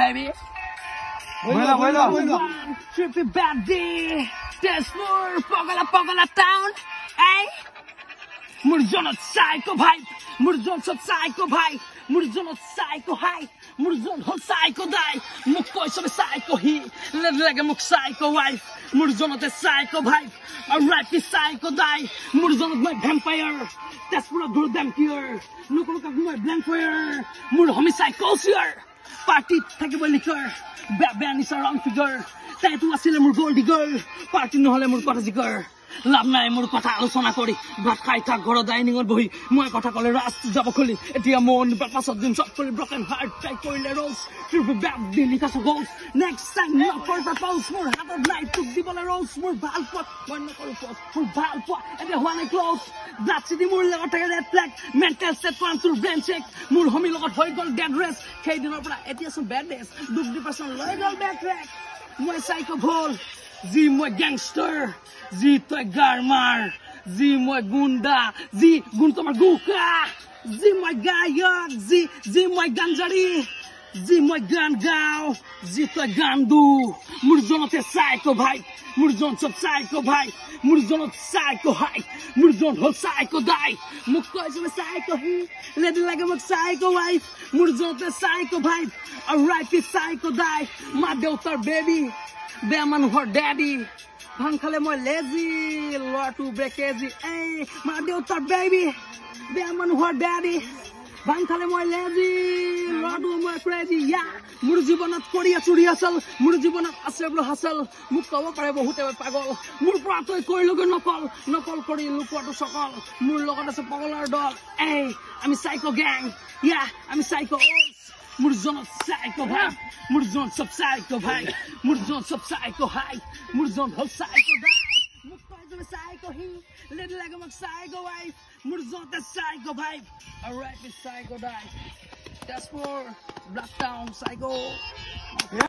baby. Bueno. Trippy Baddy. Desmore, Pogala town. Hey. Murjonot psycho vibe. Murjon sot psycho vibe. Murjon psycho high. Murjon hot psycho die. Mukko sobe psycho he. Lega muk psycho wife. Murjonot psycho vibe. Alright, psycho die. Murjonot my vampire. Desmore do them here. Look at my blank fire. Mur homi psycho here. Party থাকিব লিকৰ বেনিছ ৰং figure তাইতো আছিল মোৰ gold ডিগাৰ party নহলে মোৰ কথা জিগাৰ লাভ নাই মোৰ কথা আলোচনা কৰি ভাত খাই থাক ঘৰৰ ডাইনিঙত বহি মই কথা কলে ৰাস্ত যাব খুলি এতিয়া মন পাছত দিন চব খুলি ব্ৰকেন হাৰ্ট ট্ৰাই কৰিলে ৰ'জ ট্ৰিপি বেক দিলি কাছ গ'লছ next time not for the pouch মোৰ হাতত নাই তোক দিবলৈ ৰ'জ মোৰ ভাল পথ মই নকৰো পথ মোৰ ভাল পথ এতিয়া হোৱা নাই ক্ল'জ ব্লাড চিটি মোৰ লগত থাকে red flag mental state from তোৰ ব্ৰেইন চেক মোৰ হমি লগত হৈ গ'ল ডেড ৰেছ সেইদিনৰ পৰা এতিয়া চোন বেড ডেছ দুখ ডিপ্ৰেশ্যন লৈ গ'ল বেক ট্ৰেক মই চাইকো ভল যি মই গেংষ্টাৰ যি তই গাৰমাৰ যি মই গুণ্ডা যি গুণ তোমাৰ গুকা যি মই গায়ক যি মই গাঞ্জাৰী যি মই গান গাওঁ যি তই গান দু মোৰ জনতে চাইকো ভাই মোৰ জন চব চাইকো ভাই মোৰ জনত চাইকো হাই মোৰ জন হ'ল চাইকো দাই মোক কৈছে চাইকো হি লেডি লাগে মোক চাইকো ৱাইফ মোৰ জনতে চাইকো ভাই alright চাইকো দাই মা দেউতাৰ বেবি বেয়া মানুহৰ ডেডি ভাং খালে মই লেজি ল'ৰাটো বেকেজি এই মা দেউতাৰ বেবি বেয়া মানুহৰ ডেডি ভাং খালে মই লেজি ল'ৰাটো মই ক্ৰেজি ইয়া মোৰ জীৱনত কৰি চুৰি আছিল মোৰ জীৱনত আছে বোলো হাচল মোক ক'ব পাৰে বহুতে পাগল মোৰ পৰা তই কৈ লগে নকল কৰি লুকুৱাটো সকল মোৰ লগত আছে পগলৰ দল এই আমি চাইকো গেং ইয়া আমি চাইকো মোৰ জনত চাইকো ভাই মোৰ জন সব চাইকো ভাই মোৰ জন সব চাইকো হাই মোৰ জন হ'ল চাইকো দাই মোক কয় যে চাইকো হি লেডি লাগে মোক চাইকো ৱাইফ মোৰ জনতে চাইকো ভাই alright চাইকো দাই that's for Black Town Psycho